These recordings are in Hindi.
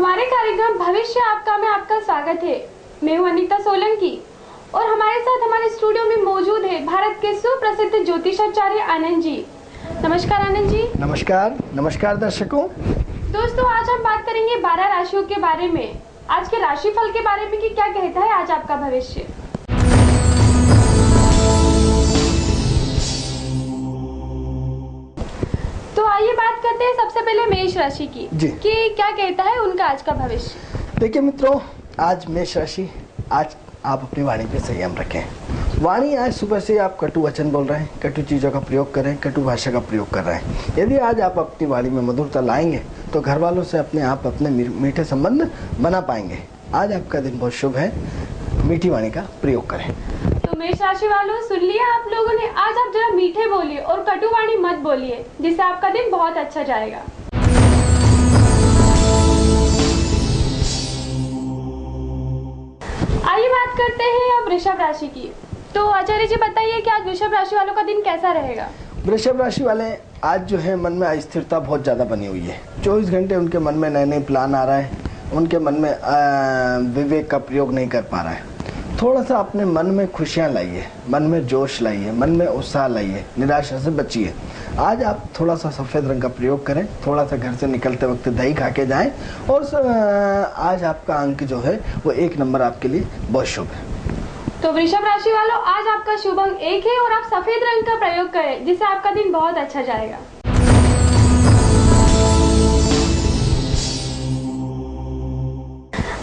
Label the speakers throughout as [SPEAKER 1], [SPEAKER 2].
[SPEAKER 1] हमारे कार्यक्रम भविष्य आपका में आपका स्वागत है। मैं हूं अनीता सोलंकी और हमारे साथ हमारे स्टूडियो में मौजूद है भारत के सुप्रसिद्ध ज्योतिषाचार्य आनंद जी। नमस्कार आनंद जी।
[SPEAKER 2] नमस्कार। नमस्कार दर्शकों।
[SPEAKER 1] दोस्तों, आज हम बात करेंगे 12 राशियों के बारे में, आज के राशिफल के बारे में कि क्या कहता है आज आपका भविष्य। तो आइए बात करते हैं सबसे पहले मेष राशि की कि क्या कहता है उनका आज का भविष्य।
[SPEAKER 2] देखिए मित्रों, आज मेष राशि, आज आप अपनी वाणी पे संयम रखें। वाणी आज सुबह से आप कटु वचन बोल रहे हैं, कटु चीज़ों का प्रयोग कर रहे हैं, कटु भाषा का प्रयोग कर रहे हैं। यदि आज आप अपनी वाणी में मधुरता लाएंगे तो घर वालों से अपने आप अपने मीठे संबंध बना पाएंगे। आज आपका दिन बहुत शुभ है, मीठी वाणी का प्रयोग करें।
[SPEAKER 1] तो मेष राशि वालों, सुन लिया आप लोगों ने, आज आप जरा मीठे बोलिए और कटु वाणी मत बोलिए, जिससे आपका दिन बहुत अच्छा जाएगा। आइए बात करते हैं अब वृषभ राशि की। तो आचार्य जी बताइए कि आज वृषभ राशि वालों का दिन कैसा रहेगा।
[SPEAKER 2] वृषभ राशि वाले आज जो है मन में अस्थिरता बहुत ज़्यादा बनी हुई है। 24 घंटे उनके मन में नए नए प्लान आ रहा है, उनके मन में विवेक का प्रयोग नहीं कर पा रहा है। थोड़ा सा अपने मन में खुशियाँ लाइए, मन में जोश लाइए, मन में उत्साह लाइए, निराशा से बचिए। आज आप थोड़ा सा सफ़ेद रंग का प्रयोग करें, थोड़ा सा घर से निकलते वक्त दही खा के जाएँ और आज आपका अंक जो है वो 1 नंबर आपके लिए बहुत शुभ है।
[SPEAKER 1] तो वृषभ राशि वालों, आज आपका शुभ अंक 1 है और आप सफेद रंग का प्रयोग करें, जिससे आपका दिन बहुत अच्छा जाएगा।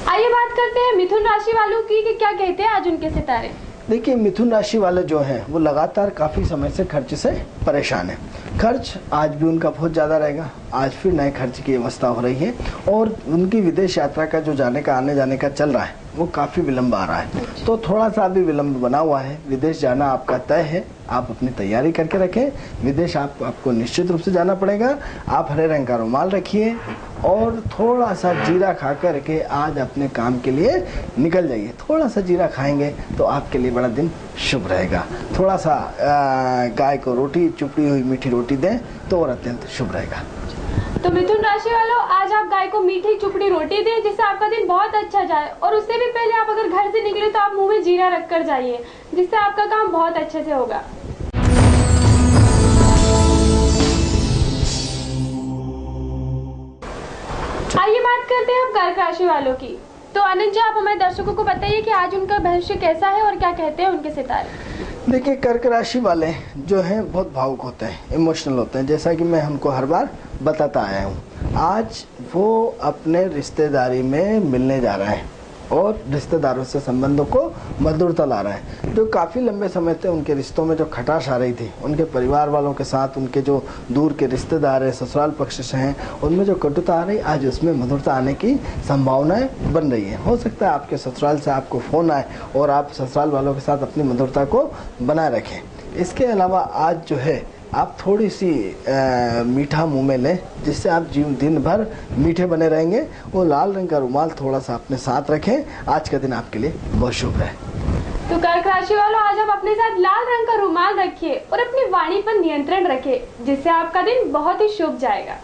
[SPEAKER 1] आइए बात करते हैं मिथुन राशि वालों की कि क्या कहते हैं आज उनके सितारे।
[SPEAKER 2] देखिए, मिथुन राशि वाले जो हैं वो लगातार काफ़ी समय से खर्च से परेशान है। खर्च आज भी उनका बहुत ज़्यादा रहेगा। आज फिर नए खर्च की अवस्था हो रही है और उनकी विदेश यात्रा का जो जाने का आने जाने का चल रहा है वो काफ़ी विलंब आ रहा है। तो थोड़ा सा अभी विलंब बना हुआ है। विदेश जाना आपका तय है, आप अपनी तैयारी करके रखें। विदेश आपको निश्चित रूप से जाना पड़ेगा। आप हरे रंग का रुमाल रखिए और थोड़ा सा जीरा खा कर के आज अपने काम के लिए निकल जाइए। थोड़ा सा जीरा खाएंगे तो आपके लिए बड़ा दिन शुभ रहेगा। थोड़ा सा गाय को रोटी, चुपड़ी हुई मीठी रोटी दें तो और अत्यंत शुभ रहेगा।
[SPEAKER 1] तो मिथुन राशि वालों, आज आप गाय को मीठी चुपड़ी रोटी दें, जिससे आपका दिन बहुत अच्छा जाए। और उससे भी पहले आप अगर घर से निकले तो आप मुंह में जीरा रख कर जाइए, जिससे आपका काम बहुत अच्छे से होगा। आइए बात करते हैं अब कर्क राशि वालों की। तो आनंद जी, आप हमारे दर्शकों को बताइए कि आज उनका भविष्य कैसा है और क्या कहते हैं उनके सितारे।
[SPEAKER 2] देखिए, कर्क राशि वाले जो हैं बहुत भावुक होते हैं, इमोशनल होते हैं, जैसा कि मैं हमको हर बार बताता आया हूँ। आज वो अपने रिश्तेदारी में मिलने जा रहे हैं और रिश्तेदारों से संबंधों को मधुरता ला रहे हैं। जो काफ़ी लंबे समय से उनके रिश्तों में जो खटास आ रही थी, उनके परिवार वालों के साथ, उनके जो दूर के रिश्तेदार हैं, ससुराल पक्ष से हैं, उनमें जो कटुता आ रही, आज उसमें मधुरता आने की संभावनाएं बन रही है। हो सकता है आपके ससुराल से आपको फ़ोन आए और आप ससुराल वालों के साथ अपनी मधुरता को बनाए रखें। इसके अलावा आज जो है आप थोड़ी सी मीठा मुंह में लें, जिससे आप दिन भर मीठे बने रहेंगे। वो लाल रंग का रुमाल थोड़ा सा अपने साथ रखें। आज का दिन आपके लिए बहुत शुभ है।
[SPEAKER 1] तो कर्क राशि वालों, आज आप अपने साथ लाल रंग का रुमाल रखिए और अपनी वाणी पर नियंत्रण रखें, जिससे आपका दिन बहुत ही शुभ जाएगा।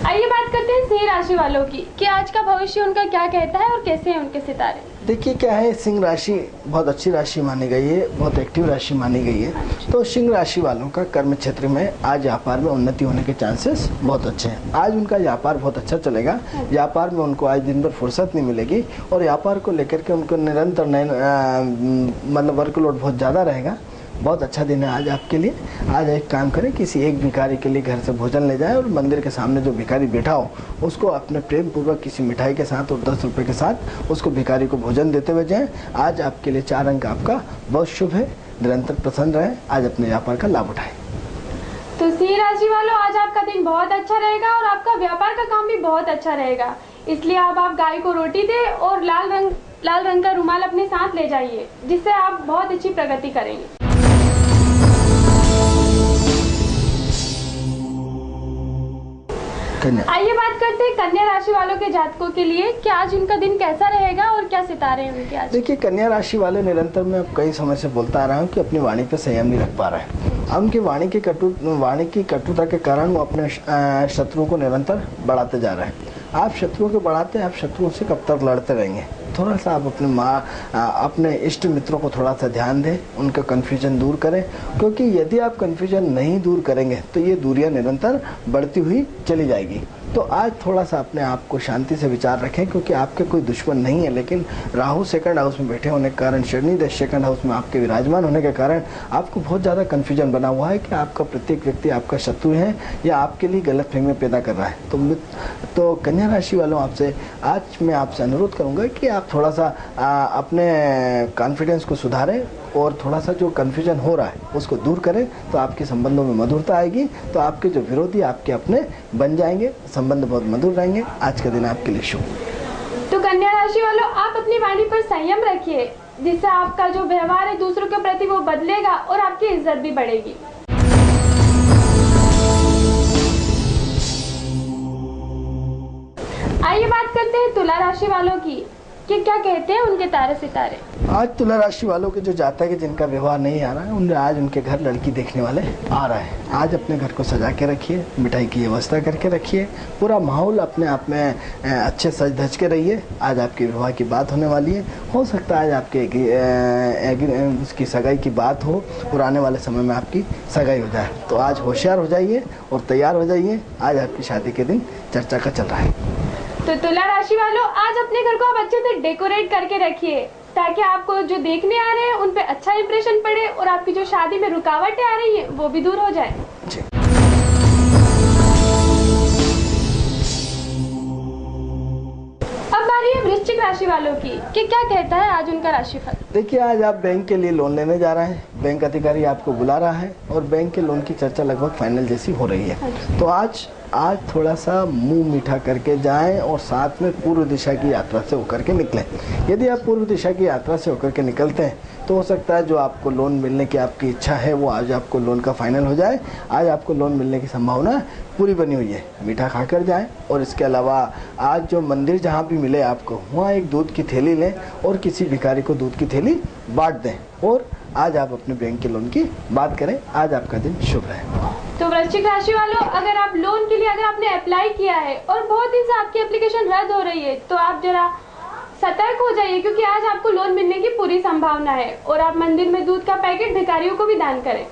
[SPEAKER 1] आइए बात करते हैं सिंह राशि वालों की कि आज का भविष्य उनका क्या कहता है और कैसे हैं उनके सितारे।
[SPEAKER 2] देखिए, क्या है, सिंह राशि बहुत अच्छी राशि मानी गई है, बहुत एक्टिव राशि मानी गई है। तो सिंह राशि वालों का कर्म क्षेत्र में आज व्यापार में उन्नति होने के चांसेस बहुत अच्छे हैं। आज उनका व्यापार बहुत अच्छा चलेगा। व्यापार में उनको आज दिन भर फुर्सत नहीं मिलेगी और व्यापार को लेकर के उनको निरंतर मतलब वर्कलोड बहुत ज़्यादा रहेगा। बहुत अच्छा दिन है आज आपके लिए। आज एक काम करें, किसी एक भिखारी के लिए घर से भोजन ले जाएं और मंदिर के सामने जो भिखारी बैठा हो उसको अपने प्रेम पूर्वक किसी मिठाई के साथ और 10 रुपये के साथ उसको भिखारी को भोजन देते हुए जाएं। आज आपके लिए 4 अंक आपका बहुत शुभ है। निरंतर प्रसन्न रहें, आज अपने व्यापार का लाभ उठाएं।
[SPEAKER 1] तो सिंह राशि वालों, आज आपका दिन बहुत अच्छा रहेगा और आपका व्यापार का काम भी बहुत अच्छा रहेगा। इसलिए आप गाय को रोटी दे और लाल रंग का रुमाल अपने साथ ले जाइए, जिससे आप बहुत अच्छी प्रगति करेंगे। आइए बात करते हैं कन्या राशि वालों के जातकों के लिए कि आज उनका दिन कैसा रहेगा और क्या सितारे हैं उनके आज।
[SPEAKER 2] देखिए, कन्या राशि वाले निरंतर मैं कई समय से बोलता आ रहा हूँ कि अपनी वाणी पे संयम नहीं रख पा रहे हैं। उनकी वाणी की कटुता के कारण वो अपने शत्रुओं को निरंतर बढ़ाते जा रहे हैं। आप शत्रुओं को बढ़ाते हैं, आप शत्रुओं से कब तक लड़ते रहेंगे। थोड़ा सा आप अपने इष्ट मित्रों को थोड़ा सा ध्यान दें, उनका कन्फ्यूजन दूर करें, क्योंकि यदि आप कन्फ्यूजन नहीं दूर करेंगे तो ये दूरियां निरंतर बढ़ती हुई चली जाएगी। तो आज थोड़ा सा अपने आप को शांति से विचार रखें, क्योंकि आपके कोई दुश्मन नहीं है, लेकिन राहु सेकंड हाउस में बैठे होने के कारण, शनिदेव सेकंड हाउस में आपके विराजमान होने के कारण आपको बहुत ज़्यादा कन्फ्यूजन बना हुआ है कि आपका प्रत्येक व्यक्ति आपका शत्रु है या आपके लिए गलतफहमी पैदा कर रहा है। तो कन्या राशि वालों, आपसे आज मैं आपसे अनुरोध करूंगा कि आप थोड़ा सा अपने कॉन्फिडेंस को सुधारें और थोड़ा सा जो कन्फ्यूजन हो रहा है उसको दूर करें, तो आपके संबंधों में मधुरता आएगी, तो आपके जो विरोधी आपके अपने बन जाएंगे, संबंध बहुत मधुर रहेंगे। आज का दिन आपके लिए शुभ।
[SPEAKER 1] तो कन्या राशि वालों, आप अपनी वाणी पर संयम रखिए, जिससे आपका जो व्यवहार है दूसरों के प्रति वो बदलेगा और आपकी इज्जत भी बढ़ेगी। आइए बात करते हैं तुला राशि वालों की कि क्या कहते हैं उनके तारे सितारे।
[SPEAKER 2] आज तुला राशि वालों के जो जातक है जिनका व्यवहार नहीं आ रहा है, उन्हें आज उनके घर लड़की देखने वाले आ रहा है। आज अपने घर को सजा के रखिए, मिठाई की व्यवस्था करके रखिए, पूरा माहौल अपने आप में अच्छे सज धज के रहिए। आज आपके विवाह की बात होने वाली है, हो सकता है आज आपके उसकी सगाई की बात हो और आने वाले समय में आपकी सगाई हो जाए। तो आज होशियार हो जाइए और तैयार हो जाइए, आज आपकी शादी के दिन चर्चा का चल रहा है।
[SPEAKER 1] तो तुला राशि वालों, आज अपने घर को आप अच्छे से डेकोरेट करके रखिए, ताकि आपको जो देखने आ रहे हैं उन पे अच्छा इंप्रेशन पड़े और आपकी जो शादी में रुकावटें आ रही है वो भी दूर हो जाए। अब बारी है वृश्चिक राशि वालों की कि क्या कहता है आज उनका राशिफल।
[SPEAKER 2] देखिए, आज आप बैंक के लिए लोन लेने जा रहे हैं, बैंक अधिकारी आपको बुला रहा है और बैंक के लोन की चर्चा लगभग फाइनल जैसी हो रही है। तो आज थोड़ा सा मुंह मीठा करके जाएं और साथ में पूर्व दिशा की यात्रा से होकर के निकलें। यदि आप पूर्व दिशा की यात्रा से होकर के निकलते हैं तो हो सकता है जो आपको लोन मिलने की आपकी इच्छा है वो आज आपको लोन का फाइनल हो जाए। आज आपको लोन मिलने की संभावना पूरी बनी हुई है। मीठा खाकर जाएं और इसके अलावा आज जो मंदिर जहाँ भी मिले आपको, वहाँ एक दूध की थैली लें और किसी भिखारी को दूध की थैली बांट दें और आज आप अपने बैंक के लोन की बात करें। आज आपका दिन शुभ है।
[SPEAKER 1] तो वृश्चिक राशि वालों, अगर आप लोन के लिए आपने अप्लाई किया है और बहुत दिन से आपकी एप्लीकेशन रद्द हो रही है, तो आप जरा सतर्क हो जाइए, क्योंकि आज आपको लोन मिलने की पूरी संभावना है। और आप मंदिर में दूध का पैकेट भिखारियों को भी दान करें।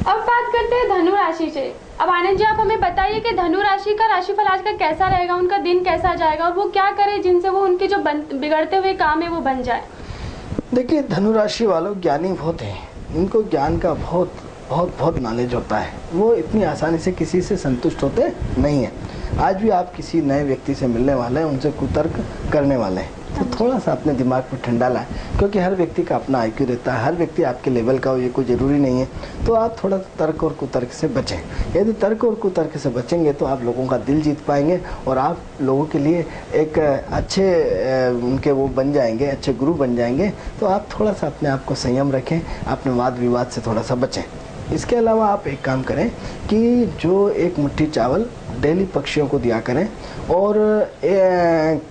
[SPEAKER 1] अब बात करते हैं धनु राशि से। अब आनंद जी, आप हमें बताइए कि धनु राशि का राशिफल आज का कैसा रहेगा, उनका दिन कैसा जाएगा और वो क्या करे जिनसे वो उनके जो बिगड़ते हुए काम है वो बन जाए।
[SPEAKER 2] देखिए, धनु राशि वालों ज्ञानी बहुत हैं, इनको ज्ञान का बहुत बहुत बहुत नॉलेज होता है। वो इतनी आसानी से किसी से संतुष्ट होते नहीं हैं। आज भी आप किसी नए व्यक्ति से मिलने वाले हैं, उनसे कुतर्क करने वाले हैं, तो थोड़ा सा अपने दिमाग पर ठंडा लाएं, क्योंकि हर व्यक्ति का अपना IQ रहता है, हर व्यक्ति आपके लेवल का हो ये कोई ज़रूरी नहीं है। तो आप थोड़ा तर्क और कुतर्क से बचें। यदि तर्क और कुतर्क से बचेंगे तो आप लोगों का दिल जीत पाएंगे और आप लोगों के लिए एक अच्छे उनके वो बन जाएंगे, अच्छे गुरु बन जाएंगे। तो आप थोड़ा सा अपने आप को संयम रखें, अपने वाद विवाद से थोड़ा सा बचें। इसके अलावा आप एक काम करें कि जो एक मुट्ठी चावल डेली पक्षियों को दिया करें और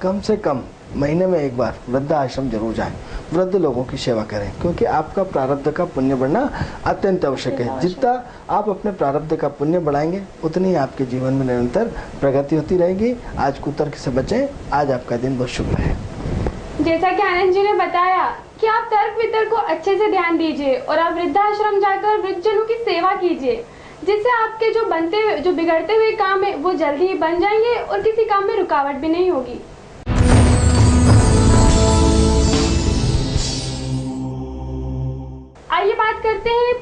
[SPEAKER 2] कम से कम महीने में एक बार वृद्धाश्रम जरूर जाएं, वृद्ध लोगों की सेवा करें, क्योंकि आपका प्रारब्ध का पुण्य बढ़ना अत्यंत आवश्यक है। जितना आप अपने प्रारब्ध का पुण्य बढ़ाएंगे उतनी ही आपके जीवन में निरंतर प्रगति होती रहेगी। आज कुतर्क से बचें, आज आपका दिन बहुत शुभ है।
[SPEAKER 1] जैसा कि आनंद जी ने बताया कि आप तर्क वितर्क को अच्छे से ध्यान दीजिए और आप वृद्धाश्रम जाकर वृद्धजनों की सेवा कीजिए, जिससे आपके जो बिगड़ते हुए काम है वो जल्दी ही बन जाएंगे और किसी काम में रुकावट भी नहीं होगी। आइए बात करते हैं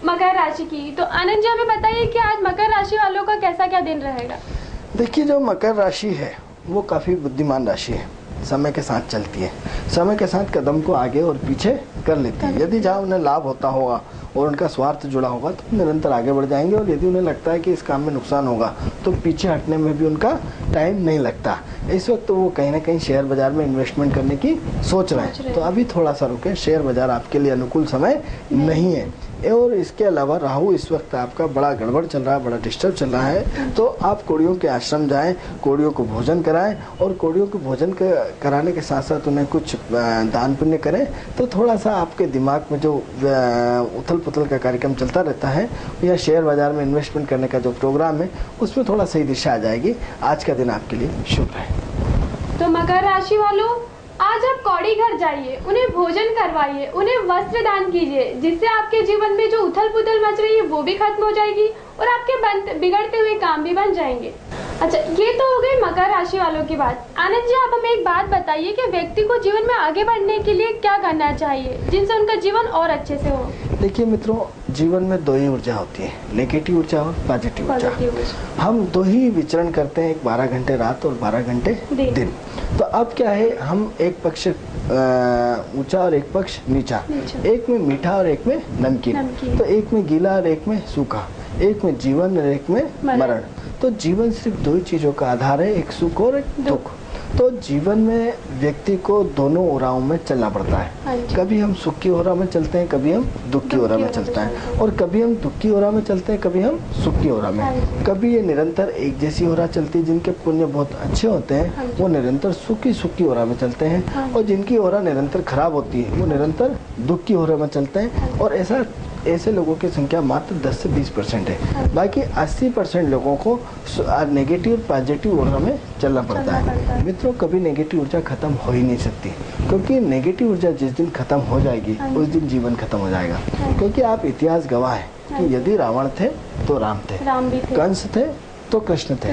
[SPEAKER 1] मकर राशि की। तो आनंद जी, हमें बताइए कि आज मकर राशि वालों का कैसा क्या दिन रहेगा।
[SPEAKER 2] देखिए, जो मकर राशि है वो काफ़ी बुद्धिमान राशि है, समय के साथ चलती है, समय के साथ कदम को आगे और पीछे कर लेती है। यदि जहाँ उन्हें लाभ होता होगा और उनका स्वार्थ जुड़ा होगा तो निरंतर आगे बढ़ जाएंगे, और यदि उन्हें लगता है कि इस काम में नुकसान होगा तो पीछे हटने में भी उनका टाइम नहीं लगता। इस वक्त तो वो कहीं ना कहीं शेयर बाजार में इन्वेस्टमेंट करने की सोच रहे हैं, तो अभी थोड़ा सा रुके, शेयर बाजार आपके लिए अनुकूल समय नहीं है। और इसके अलावा राहु इस वक्त आपका बड़ा गड़बड़ चल रहा है, बड़ा डिस्टर्ब चल रहा है। तो आप कोड़ियों के आश्रम जाएं, कोड़ियों को भोजन कराएं और कोड़ियों को भोजन कराने के साथ साथ उन्हें कुछ दान पुण्य करें। तो थोड़ा सा आपके दिमाग में जो उथल पुथल का कार्यक्रम चलता रहता है या शेयर बाजार में इन्वेस्टमेंट करने का जो प्रोग्राम है उसमें थोड़ा सही दिशा आ जाएगी। आज का दिन आपके लिए शुभ रहे।
[SPEAKER 1] तो मकर राशि वालों, आज आप कौड़ी घर जाइए, उन्हें भोजन करवाइए, उन्हें वस्त्र दान कीजिए, जिससे आपके जीवन में जो उथल पुथल मच रही है वो भी खत्म हो जाएगी और आपके बिगड़ते हुए काम भी बन जाएंगे। अच्छा, ये तो हो गई मकर राशि वालों की बात। आनंद जी, आप हमें एक बात बताइए कि व्यक्ति को जीवन में आगे बढ़ने के लिए क्या करना चाहिए जिनसे उनका जीवन और अच्छे से हो।
[SPEAKER 2] देखिए मित्रों, जीवन में दो ही ऊर्जा होती है, नेगेटिव ऊर्जा और पॉजिटिव ऊर्जा। हम दो ही विचरण करते हैं, एक 12 घंटे रात और 12 घंटे दिन। तो अब क्या है, हम एक पक्ष ऊंचा और एक पक्ष नीचा, एक में मीठा और एक में नमकीन, तो एक में गीला और एक में सूखा, एक में जीवन और एक में मरण। तो जीवन सिर्फ दो ही चीजों का आधार है, एक सुख और एक दुख। तो जीवन में व्यक्ति को दोनों ओराओं में चलना पड़ता है। कभी हम सुख की ओरा में चलते हैं, कभी हम दुख की ओरा में चलते हैं, और कभी हम दुख की ओरा में चलते हैं, कभी हम सुख की ओरा में। कभी ये निरंतर एक जैसी ओरा चलती है, जिनके पुण्य बहुत अच्छे होते हैं वो निरंतर सुख की ओरा में चलते हैं, और जिनकी ओरा निरंतर खराब होती है वो निरंतर दुख की ओरा में चलते हैं। और ऐसे लोगों की संख्या मात्र 10 से 20% है। बाकी 80% लोगों को नेगेटिव और पॉजिटिव ऊर्जा में चलना पड़ता है। मित्रों, कभी नेगेटिव ऊर्जा खत्म हो ही नहीं सकती, क्योंकि नेगेटिव ऊर्जा जिस दिन खत्म हो जाएगी उस दिन जीवन खत्म हो जाएगा। क्योंकि आप इतिहास गवाह है कि यदि रावण थे तो राम थे, कंस थे तो कृष्ण थे।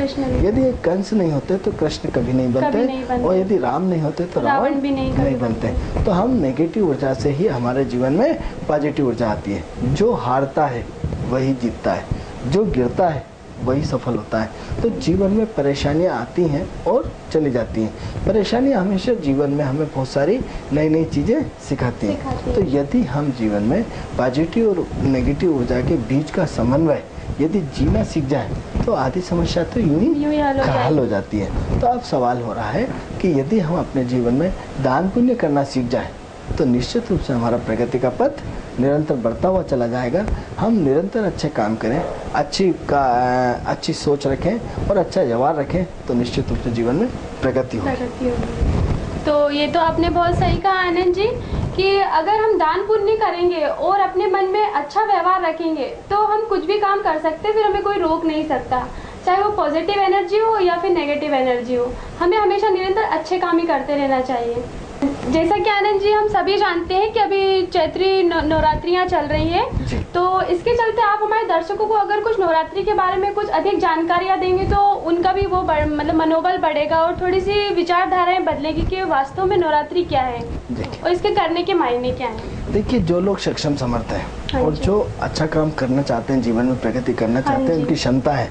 [SPEAKER 2] यदि कंस नहीं होते तो कृष्ण कभी नहीं बनते, और यदि राम नहीं होते तो रावण भी नहीं बनते। तो हम नेगेटिव ऊर्जा से ही हमारे जीवन में पॉजिटिव ऊर्जा आती है। जो हारता है वही जीतता है, जो गिरता है वही सफल होता है। तो जीवन में परेशानियां आती हैं और चली जाती हैं। परेशानियां हमेशा जीवन में हमें बहुत सारी नई नई चीज़ें सिखाती हैं। तो यदि हम जीवन में पॉजिटिव और नेगेटिव ऊर्जा के बीच का समन्वय यदि जीना सीख जाए तो आधी समस्या तो यूं ही हल हो जाती है। तो अब सवाल हो रहा है कि यदि हम अपने जीवन में दान पुण्य करना सीख जाए तो निश्चित रूप से हमारा प्रगति का पथ निरंतर बढ़ता हुआ चला जाएगा। हम निरंतर अच्छे काम करें, अच्छी सोच रखें और अच्छा व्यवहार रखें तो निश्चित रूप से जीवन में प्रगति होगी।
[SPEAKER 1] तो ये तो आपने बहुत सही कहा आनंद जी कि अगर हम दान पुण्य करेंगे और अपने मन में अच्छा व्यवहार रखेंगे तो हम कुछ भी काम कर सकते हैं, फिर हमें कोई रोक नहीं सकता। चाहे वो पॉजिटिव एनर्जी हो या फिर नेगेटिव एनर्जी हो, हमें हमेशा निरंतर अच्छे काम ही करते रहना चाहिए। जैसा कि आनंद जी हम सभी जानते हैं कि अभी चैत्री नवरात्रियां चल रही हैं, तो इसके चलते आप हमारे दर्शकों को अगर कुछ नवरात्रि के बारे में कुछ अधिक जानकारियां देंगे तो उनका भी वो मतलब मनोबल बढ़ेगा और थोड़ी सी विचारधाराएं बदलेगी कि वास्तव में नवरात्रि क्या है और इसके करने के मायने क्या है।
[SPEAKER 2] देखिए, जो लोग सक्षम समर्थ हैं और जो अच्छा काम करना चाहते हैं, जीवन में प्रगति करना चाहते हैं, उनकी क्षमता है,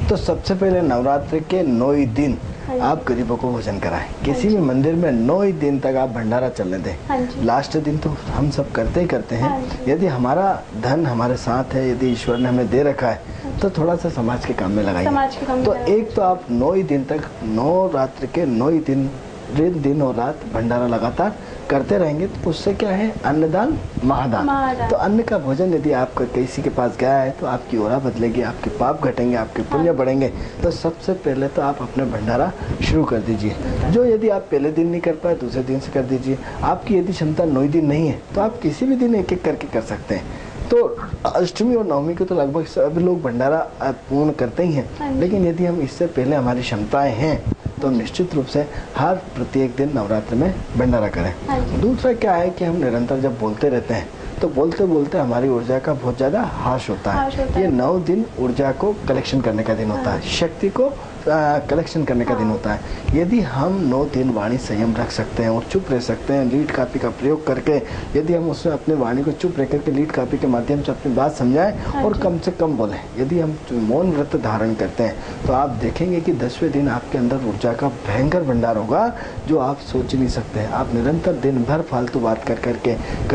[SPEAKER 2] तो सबसे पहले नवरात्रि के 9 ही दिन आप गरीबों को भोजन कराएं। किसी भी मंदिर में 9 ही दिन तक आप भंडारा चलने दें। लास्ट दिन तो हम सब करते ही करते हैं। यदि हमारा धन हमारे साथ है, यदि ईश्वर ने हमें दे रखा है तो थोड़ा सा समाज के काम में लगाइए। तो एक तो आप 9 ही दिन तक, नवरात्रि के 9 ही दिन और रात भंडारा लगातार करते रहेंगे तो उससे क्या है, अन्नदान महादान। तो अन्न का भोजन यदि आप किसी के पास गया है तो आपकी ओरा बदलेगी, आपके पाप घटेंगे, आपके पुण्य बढ़ेंगे। तो सबसे पहले तो आप अपने भंडारा शुरू कर दीजिए। जो यदि आप पहले दिन नहीं कर पाए दूसरे दिन से कर दीजिए। आपकी यदि क्षमता 9 दिन नहीं है तो आप किसी भी दिन एक एक करके कर सकते हैं। तो अष्टमी और नवमी को तो लगभग सभी लोग भंडारा पूर्ण करते ही हैं, लेकिन यदि हम इससे पहले हमारी क्षमताएं हैं तो निश्चित रूप से हर प्रत्येक दिन नवरात्र में भंडारा करें। दूसरा क्या है कि हम निरंतर जब बोलते रहते हैं तो बोलते बोलते हमारी ऊर्जा का बहुत ज़्यादा हाश होता है। ये 9 दिन ऊर्जा को कलेक्शन करने का दिन होता है, शक्ति को कलेक्शन करने का दिन होता है। यदि हम 9 दिन वाणी संयम रख सकते हैं और चुप रह सकते हैं, लीड कॉपी का प्रयोग करके यदि हम उसमें अपने वाणी को चुप रह करके लीड कॉपी के माध्यम से अपनी बात समझाएं और कम से कम बोलें, यदि हम मौन व्रत धारण करते हैं तो आप देखेंगे कि 10वें दिन आपके अंदर ऊर्जा का भयंकर भंडार होगा जो आप सोच नहीं सकते हैं। आप निरंतर दिन भर फालतू बात कर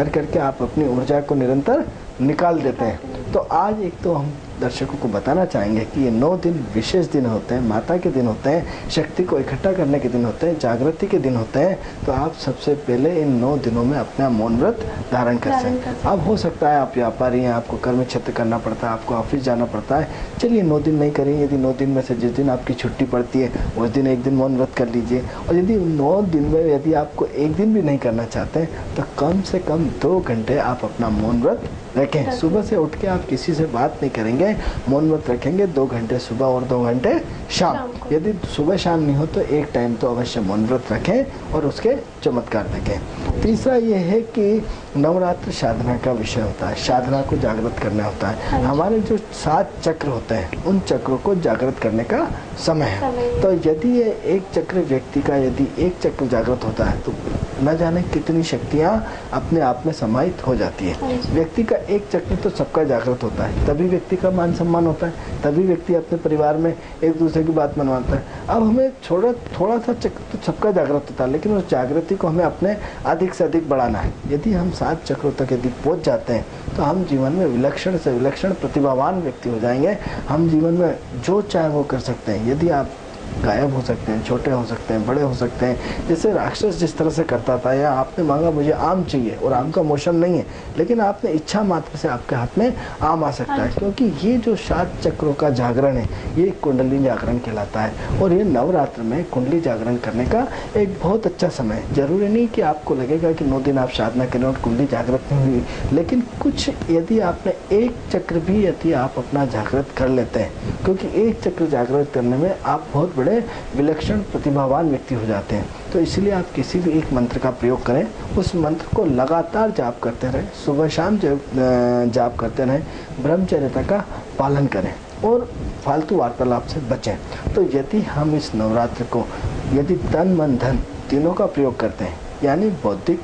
[SPEAKER 2] करके आप अपनी ऊर्जा को निरंतर निकाल देते हैं। तो आज एक तो हम दर्शकों को बताना चाहेंगे कि ये 9 दिन विशेष दिन होते हैं, माता के दिन होते हैं, शक्ति को इकट्ठा करने के दिन होते हैं, जागृति के दिन होते हैं। तो आप सबसे पहले इन 9 दिनों में अपना मौन व्रत धारण कर सकें। अब हो सकता है आप व्यापारी हैं, आपको कर्म क्षेत्र करना पड़ता है, आपको ऑफिस जाना पड़ता है, चलिए 9 दिन नहीं करें। यदि 9 दिन में से जिस दिन आपकी छुट्टी पड़ती है उस दिन एक दिन मौन व्रत कर लीजिए। और यदि 9 दिन में यदि आपको एक दिन भी नहीं करना चाहते हैं तो कम से कम 2 घंटे आप अपना मौन व्रत रखें। सुबह से उठ के आप किसी से बात नहीं करेंगे, मौन व्रत रखेंगे 2 घंटे सुबह और 2 घंटे शाम। यदि सुबह शाम नहीं हो तो एक टाइम तो अवश्य मौन व्रत रखें और उसके चमत्कार देखें। तीसरा ये है कि नवरात्र साधना का विषय होता है, साधना को जागृत करना होता है। हमारे जो 7 चक्र होते हैं उन चक्रों को जागृत करने का समय है। तो यदि ये एक चक्र व्यक्ति का यदि एक चक्र जागृत होता है तो न जाने कितनी शक्तियाँ अपने आप में समाहित हो जाती है। व्यक्ति का एक चक्र तो सबका जागृत होता है, तभी व्यक्ति का मान सम्मान होता है, तभी व्यक्ति अपने परिवार में एक दूसरे की बात मनवाता है। अब हमें थोड़ा सा चक्र तो सबका जागृत होता है, लेकिन उस जागृति को हमें अपने अधिक से अधिक बढ़ाना है। यदि हम 7 चक्रों तक यदि पहुंच जाते हैं तो हम जीवन में विलक्षण से विलक्षण प्रतिभावान व्यक्ति हो जाएंगे। हम जीवन में जो चाहे वो कर सकते हैं। यदि आप गायब हो सकते हैं, छोटे हो सकते हैं, बड़े हो सकते हैं, जैसे राक्षस जिस तरह से करता था, या आपने मांगा मुझे आम चाहिए और आम का मौसम नहीं है, लेकिन आपने इच्छा मात्र से आपके हाथ में आम आ सकता है। क्योंकि ये जो 7 चक्रों का जागरण है ये कुंडली जागरण कहलाता है। और ये नवरात्र में कुंडली जागरण करने का एक बहुत अच्छा समय है। जरूरी नहीं कि आपको लगेगा कि 9 दिन आप साधना करें और कुंडली जागृत नहीं हुई, लेकिन कुछ यदि आपने एक चक्र भी यदि आप अपना जागृत कर लेते हैं, क्योंकि एक चक्र जागृत करने में आप बहुत बड़े विलक्षण प्रतिभावान व्यक्ति हो जाते हैं। तो इसलिए आप किसी भी एक मंत्र का प्रयोग करें, उस मंत्र को लगातार जाप करते रहें, सुबह शाम जाप करते रहें, ब्रह्मचर्यता का पालन करें और फालतू वार्तालाप से बचें। तो यदि हम इस नवरात्र को यदि तन मन धन तीनों का प्रयोग करते हैं, यानी बौद्धिक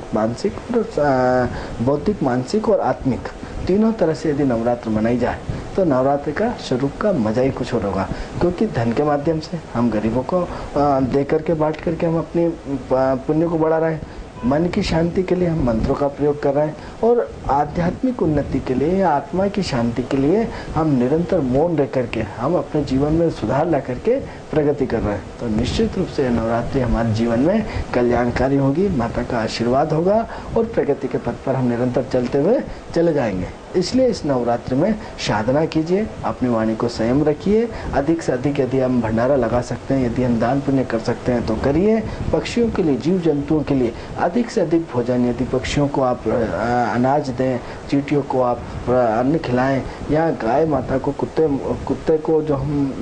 [SPEAKER 2] मानसिक और आत्मिक तीनों तरह से यदि नवरात्र मनाई जाए तो नवरात्र का स्वरूप का मजा ही कुछ और होगा। क्योंकि धन के माध्यम से हम गरीबों को दे करके बांट करके हम अपनी पुण्य को बढ़ा रहे हैं, मन की शांति के लिए हम मंत्रों का प्रयोग कर रहे हैं, और आध्यात्मिक उन्नति के लिए या आत्मा की शांति के लिए हम निरंतर मौन रह करके हम अपने जीवन में सुधार ला करके प्रगति कर रहे हैं। तो निश्चित रूप से नवरात्रि हमारे जीवन में कल्याणकारी होगी, माता का आशीर्वाद होगा और प्रगति के पथ पर हम निरंतर चलते हुए चले जाएंगे। इसलिए इस नवरात्रि में साधना कीजिए, अपनी वाणी को संयम रखिए, अधिक से अधिक यदि हम भंडारा लगा सकते हैं, यदि हम दान पुण्य कर सकते हैं तो करिए। पक्षियों के लिए, जीव जंतुओं के लिए अधिक से अधिक भोजन, यदि पक्षियों को आप अनाज दें, चींटियों को आप अन्न खिलाएं, या गाय माता को कुत्ते को जो हम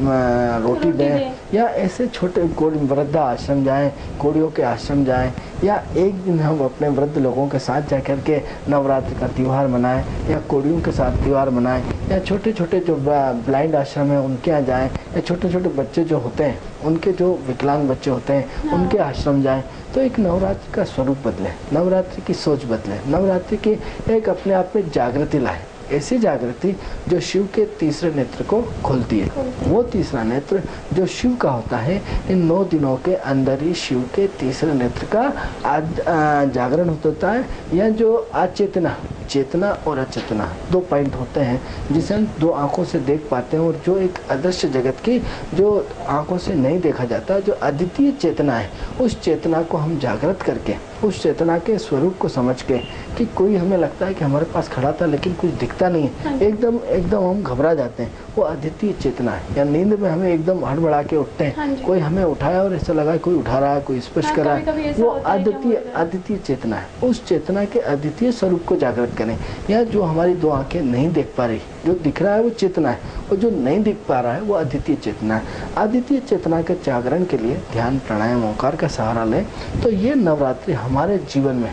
[SPEAKER 2] रोटी दें, या ऐसे छोटे वृद्धा आश्रम जाएं, कोड़ियों के आश्रम जाएं, या एक दिन हम अपने वृद्ध लोगों के साथ जाकर के नवरात्रि का त्यौहार मनाएं, या कोड़ियों के साथ त्यौहार मनाएं, या छोटे छोटे जो ब्लाइंड आश्रम है उनके यहाँ जाएं, या छोटे छोटे बच्चे जो होते हैं उनके जो विकलांग बच्चे होते हैं उनके आश्रम जाएं। तो एक नवरात्रि का स्वरूप बदले, नवरात्रि की सोच बदले, नवरात्रि की एक अपने आप में जागृति लाए, ऐसी जागृति जो शिव के तीसरे नेत्र को खोलती है। वो तीसरा नेत्र जो शिव का होता है, इन 9 दिनों के अंदर ही शिव के तीसरे नेत्र का जागरण होता है। या जो अचेतना, चेतना और अचेतना 2 पॉइंट होते हैं जिसे हम 2 आंखों से देख पाते हैं, और जो एक अदृश्य जगत की जो आंखों से नहीं देखा जाता, जो अद्वितीय चेतना है, उस चेतना को हम जागृत करके, उस चेतना के स्वरूप को समझ के, कि कोई हमें लगता है कि हमारे पास खड़ा था लेकिन कुछ दिखता नहीं है, एकदम हम घबरा जाते हैं, वो अद्वितीय चेतना है। या नींद में हमें एकदम हड़बड़ा के उठते हैं, कोई हमें उठाया और ऐसा लगा कोई उठा रहा है, कोई स्पर्श कर रहा है, वो अद्वितीय चेतना है। उस चेतना के अद्वितीय स्वरूप को जागृत करें। या जो हमारी 2 आंखें नहीं देख पा रही, जो दिख रहा है वो चेतना है, और जो नहीं दिख पा रहा है वो अद्वितीय चेतना है। अद्वितीय चेतना के जागरण के लिए ध्यान, प्राणायाम, ओंकार का सहारा लें। तो ये नवरात्रि हमारे जीवन में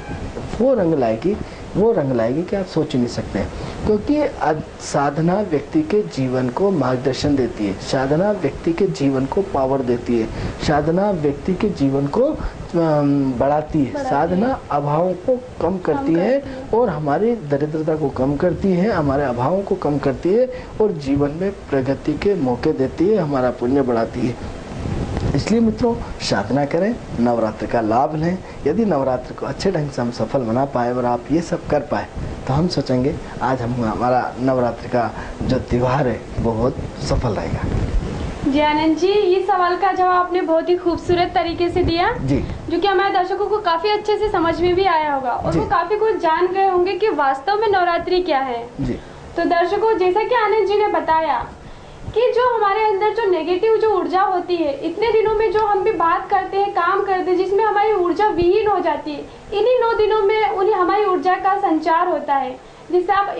[SPEAKER 2] वो रंग लाएगी कि आप सोच ही नहीं सकते। क्योंकि साधना व्यक्ति के जीवन को मार्गदर्शन देती है, साधना व्यक्ति के जीवन को पावर देती है, साधना व्यक्ति के जीवन को बढ़ाती है, साधना अभावों को कम करती है और हमारी दरिद्रता को कम करती है, हमारे अभावों को कम करती है और जीवन में प्रगति के मौके देती है, हमारा पुण्य बढ़ाती है। इसलिए मित्रों, साधना करें, नवरात्र का लाभ लें। यदि नवरात्र को अच्छे ढंग से हम सफल बना पाए और आप ये सब कर पाए तो हम सोचेंगे आज हमारा नवरात्रि का जो त्यौहार है वो बहुत सफल रहेगा।
[SPEAKER 1] जी आनंद जी, ये सवाल का जवाब आपने बहुत ही खूबसूरत तरीके से दिया
[SPEAKER 2] जी,
[SPEAKER 1] जो कि हमारे दर्शकों को काफी अच्छे से समझ में भी आया होगा और वो काफी कुछ जान गए होंगे कि वास्तव में नवरात्रि क्या है।
[SPEAKER 2] जी।
[SPEAKER 1] तो दर्शकों, जैसा कि आनंद जी ने बताया कि जो हमारे अंदर जो नेगेटिव जो ऊर्जा होती है, इतने दिनों में जो हम भी बात करते हैं, काम करते हैं, जिसमें हमारी ऊर्जा विहीन हो जाती है, इन्हीं 9 दिनों में उन्हें हमारी ऊर्जा का संचार होता है, जिससे आप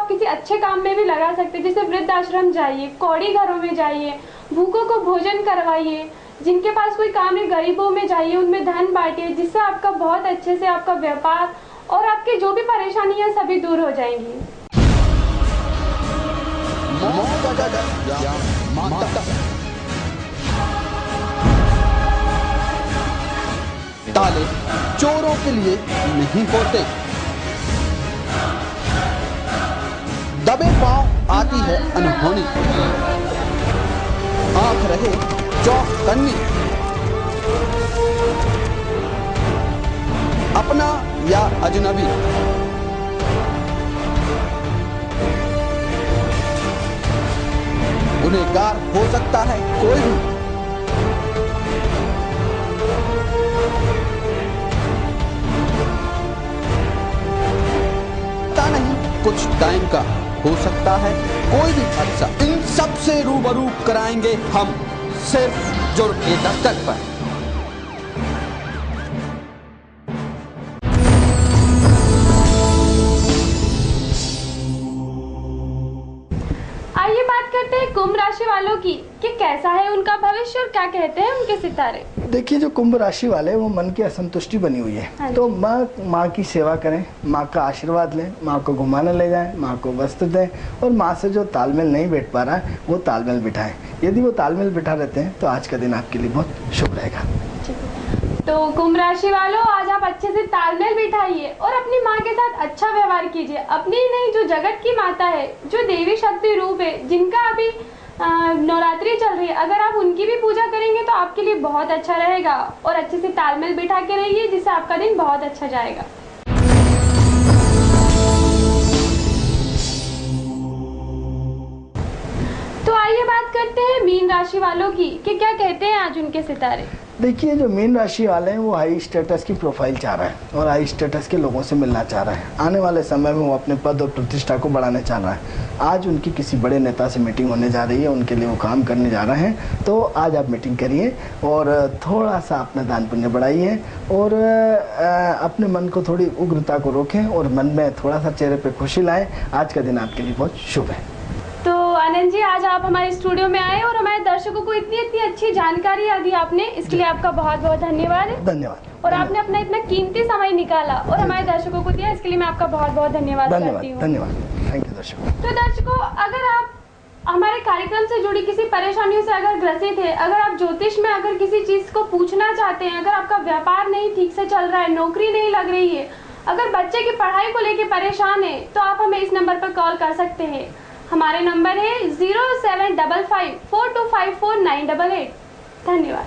[SPEAKER 1] किसी अच्छे काम में भी लगा सकते हैं। जैसे वृद्धाश्रम जाइए, कौड़ी घरों में जाइए, भूखों को भोजन करवाइए, जिनके पास कोई काम है गरीबों में जाइए, उनमें धन बांटिए, जिससे आपका बहुत अच्छे से आपका व्यापार और आपकी जो भी परेशानी है सभी दूर हो जाएंगी।
[SPEAKER 3] ताले चोरों के लिए नहीं होते, दबे पांव आती है अनहोनी, आंख रहे चौकन्नी, अपना या अजनबी, गुनहगार हो सकता है कोई भी, पता नहीं कुछ टाइम का हो सकता है कोई भी हादसा। इन सब से रूबरू कराएंगे हम सिर्फ जुड़ के दस्तक पर।
[SPEAKER 1] आइए बात करते हैं कुंभ राशि वालों की कि कैसा है उनका भविष्य और क्या कहते हैं उनके सितारे।
[SPEAKER 2] देखिए, जो कुंभ राशि वाले वो मन की असंतुष्टि बनी हुई है, तो माँ की सेवा करें, माँ का आशीर्वाद लें, माँ को घुमाने ले जाएं, माँ को वस्त्र दें और माँ से जो तालमेल नहीं बैठ पा रहा है वो तालमेल बिठाएं। यदि वो तालमेल बिठा रहते हैं तो आज का दिन आपके लिए बहुत शुभ रहेगा।
[SPEAKER 1] तो कुंभ राशि वालों, आज आप अच्छे से तालमेल बिठाइए और अपनी माँ के साथ अच्छा व्यवहार कीजिए। अपनी नहीं, जो जगत की माता है, जो देवी शक्ति रूप है, जिनका अभी नवरात्रि चल रही है, अगर आप उनकी भी पूजा करेंगे तो आपके लिए बहुत अच्छा रहेगा और अच्छे से तालमेल बिठा के रहिए, जिससे आपका दिन बहुत अच्छा जाएगा। तो आइए बात करते हैं मीन राशि वालों की कि क्या कहते हैं आज उनके सितारे।
[SPEAKER 2] देखिए, जो मीन राशि वाले हैं वो हाई स्टेटस की प्रोफाइल चाह रहे हैं और हाई स्टेटस के लोगों से मिलना चाह रहे हैं। आने वाले समय में वो अपने पद और प्रतिष्ठा को बढ़ाना चाह रहा है। आज उनकी किसी बड़े नेता से मीटिंग होने जा रही है, उनके लिए वो काम करने जा रहे हैं। तो आज आप मीटिंग करिए और थोड़ा सा अपना दान पुण्य बढ़ाइए और अपने मन को थोड़ी उग्रता को रोकें और मन में थोड़ा सा चेहरे पर खुशी लाएं। आज का दिन आपके लिए बहुत शुभ है।
[SPEAKER 1] तो आनंद जी, आज आप हमारे स्टूडियो में आए और हमारे दर्शकों को इतनी अच्छी जानकारी दी आपने, इसके लिए आपका बहुत बहुत धन्यवाद।
[SPEAKER 2] धन्यवाद।
[SPEAKER 1] और आपने अपना इतना कीमती समय निकाला और हमारे दर्शकों को दिया, इसके लिए मैं आपका बहुत बहुत धन्यवाद करती हूँ।
[SPEAKER 2] धन्यवाद। थैंक यू दर्शकों।
[SPEAKER 1] तो दर्शकों, अगर आप हमारे कार्यक्रम से जुड़ी किसी परेशानियों से अगर ग्रसित है, अगर आप ज्योतिष में अगर किसी चीज को पूछना चाहते हैं, अगर आपका व्यापार नहीं ठीक से चल रहा है, नौकरी नहीं लग रही है, अगर बच्चे की पढ़ाई को लेकर परेशान है, तो आप हमें इस नंबर पर कॉल कर सकते हैं। हमारे नंबर है 075542549888। धन्यवाद।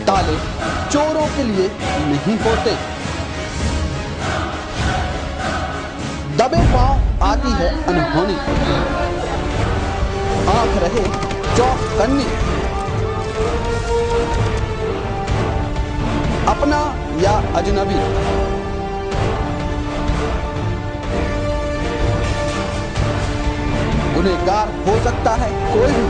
[SPEAKER 3] ताले चोरों के लिए नहीं होते, दबे पांव आती है अनहोनी, आंख रहे चौकन्नी, अपना या अजनबी, गुनहगार हो सकता है कोई भी,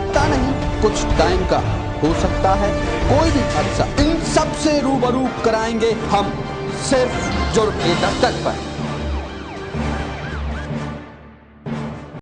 [SPEAKER 3] पता नहीं कुछ टाइम का हो सकता है कोई भी हादसा। इन सब से रूबरू कराएंगे हम सिर्फ जुड़ के दस्तक पर।